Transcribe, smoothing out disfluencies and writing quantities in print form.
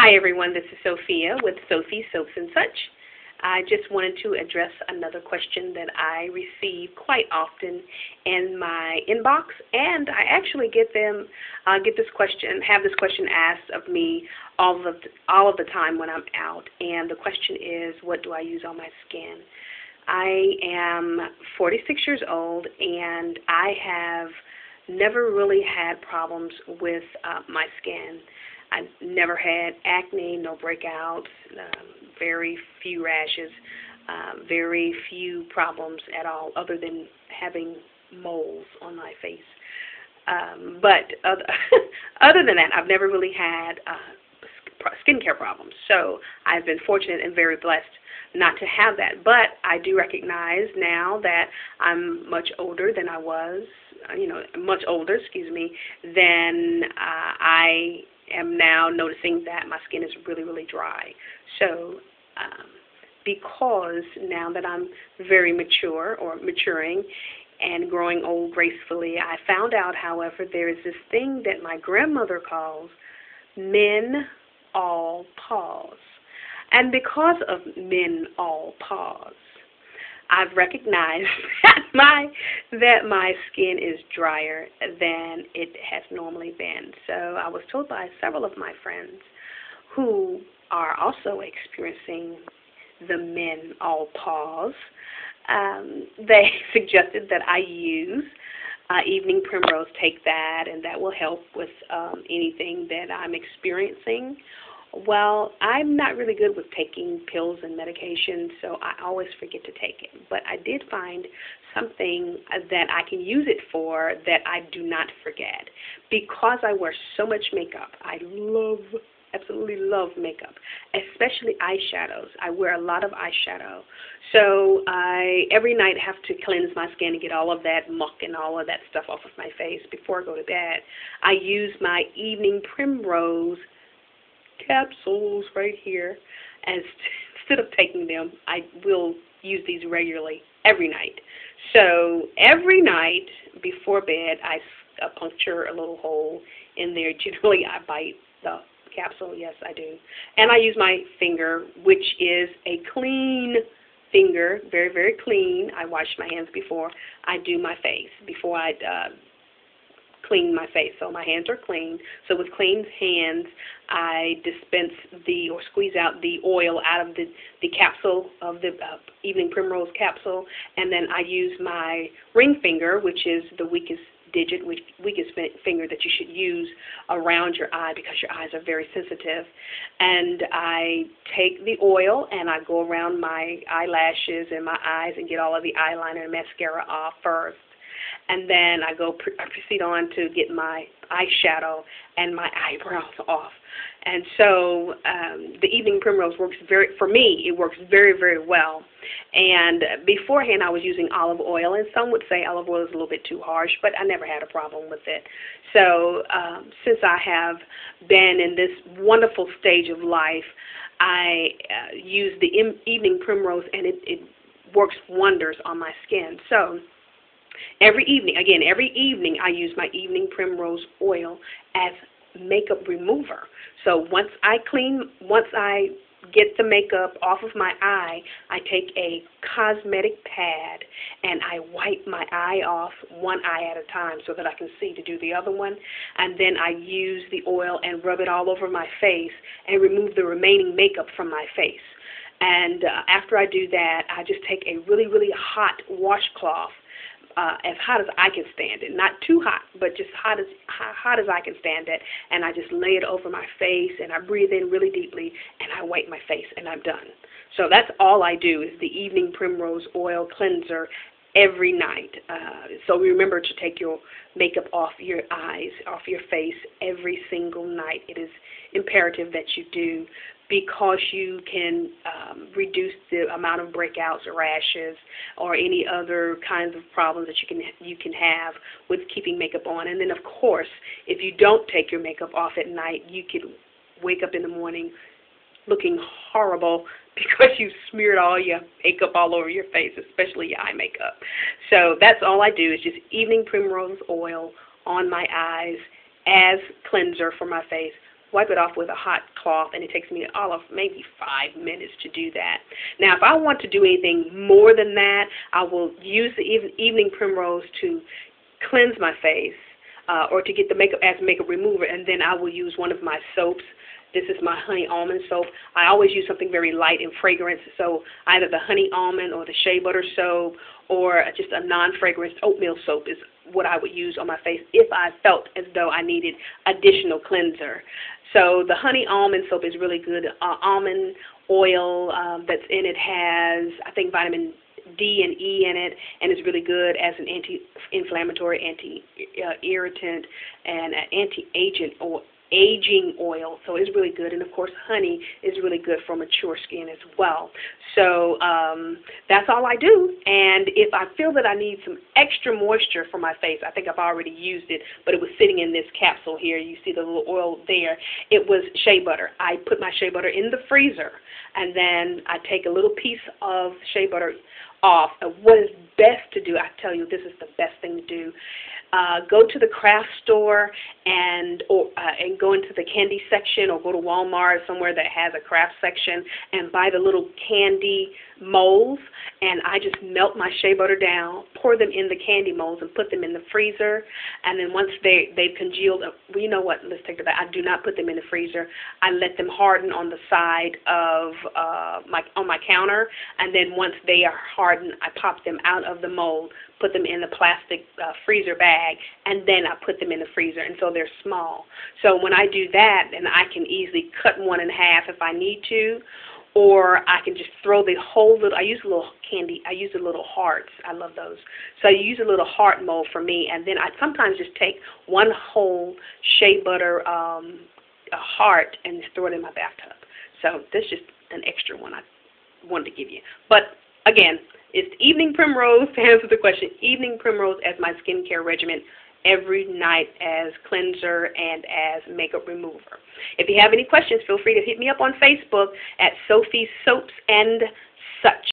Hi everyone, this is Sophia with Sophie Soaps and Such. I just wanted to address another question that I receive quite often in my inbox, and I actually have this question asked of me all of the time when I'm out. And the question is, what do I use on my skin? I am 46 years old, and I have never really had problems with my skin. I've never had acne, no breakouts, very few rashes, very few problems at all other than having moles on my face. But other than that, I've never really had skincare problems. So I've been fortunate and very blessed not to have that. But I do recognize now that I'm much older than I was, than I am now noticing that my skin is really, really dry. So because now that I'm very mature or maturing and growing old gracefully, I found out, however, there is this thing that my grandmother calls men all pause. And because of men all pause, I've recognized that my skin is drier than it has normally been. So I was told by several of my friends who are also experiencing the men all pause. They suggested that I use Evening Primrose. Take that, and that will help with anything that I'm experiencing. Well, I'm not really good with taking pills and medication, so I always forget to take it. But I did find something that I can use it for that I do not forget. Because I wear so much makeup, I absolutely love makeup, especially eyeshadows. I wear a lot of eyeshadow. So I every night have to cleanse my skin and get all of that muck and all of that stuff off of my face before I go to bed. I use my Evening Primrose capsules right here, and instead of taking them, I will use these regularly every night. So every night before bed, I puncture a little hole in there. Generally, I bite the capsule. Yes, I do. And I use my finger, which is a clean finger, very, very clean. I wash my hands before I do my face, before I clean my face, so my hands are clean. So with clean hands, I dispense or squeeze out the oil out of the capsule of the Evening Primrose capsule, and then I use my ring finger, which is the weakest finger that you should use around your eye because your eyes are very sensitive. And I take the oil and I go around my eyelashes and my eyes and get all of the eyeliner and mascara off first. And then I proceed on to get my eyeshadow and my eyebrows off. And so the Evening Primrose works for me, it works very, very well. And beforehand I was using olive oil, and some would say olive oil is a little bit too harsh, but I never had a problem with it. So since I have been in this wonderful stage of life, I use the Evening Primrose, and it works wonders on my skin. So every evening I use my Evening Primrose oil as makeup remover. So once I get the makeup off of my eye, I take a cosmetic pad and I wipe my eye off, one eye at a time, so that I can see to do the other one. And then I use the oil and rub it all over my face and remove the remaining makeup from my face. And after I do that, I just take a really, really hot washcloth, as hot as I can stand it, not too hot, but just hot as I can stand it, and I just lay it over my face, and I breathe in really deeply, and I wipe my face, and I'm done. So that's all I do is the Evening Primrose oil cleanser every night. So remember to take your makeup off your eyes, off your face every single night. It is imperative that you do, because you can reduce the amount of breakouts or rashes or any other kinds of problems that you can have with keeping makeup on. And then, of course, if you don't take your makeup off at night, you could wake up in the morning looking horrible because you smeared all your makeup all over your face, especially your eye makeup. So that's all I do is just Evening Primrose oil on my eyes as cleanser for my face wipe it off with a hot cloth, and it takes me all of maybe 5 minutes to do that. Now, if I want to do anything more than that, I will use the Evening Primrose to cleanse my face or to get the makeup as makeup remover, and then I will use one of my soaps. This is my honey almond soap. I always use something very light in fragrance, so either the honey almond or the shea butter soap or just a non-fragrance oatmeal soap is what I would use on my face if I felt as though I needed additional cleanser. So the honey almond soap is really good. Almond oil that's in it has, I think, vitamin D and E in it, and it's really good as an anti-inflammatory, anti-irritant, and anti-aging oil. So it's really good. And, of course, honey is really good for mature skin as well. So that's all I do. And if I feel that I need some extra moisture for my face, I think I've already used it, but it was sitting in this capsule here. You see the little oil there. It was shea butter. I put my shea butter in the freezer, and then I take a little piece of shea butter off. What is best to do, I tell you, this is the best thing to do. Go to the craft store and go into the candy section, or go to Walmart, somewhere that has a craft section, and buy the little candy molds, and I just melt my shea butter down, pour them in the candy molds, and put them in the freezer. And then once they've congealed, well, you know what, let's take it back. I do not put them in the freezer. I let them harden on the side of on my counter, and then once they are hardened, I pop them out of the mold, put them in the plastic freezer bag, and then I put them in the freezer, and so they're small. So when I do that, then I can easily cut one in half if I need to, or I can just throw the whole little, I use a little candy, I use the little hearts. I love those. So I use a little heart mold for me, and then I sometimes just take one whole shea butter a heart and just throw it in my bathtub. So that's just an extra one I wanted to give you. But again, it's Evening Primrose, to answer the question, Evening Primrose as my skincare regimen every night as cleanser and as makeup remover. If you have any questions, feel free to hit me up on Facebook at Sophie's Soaps and Such.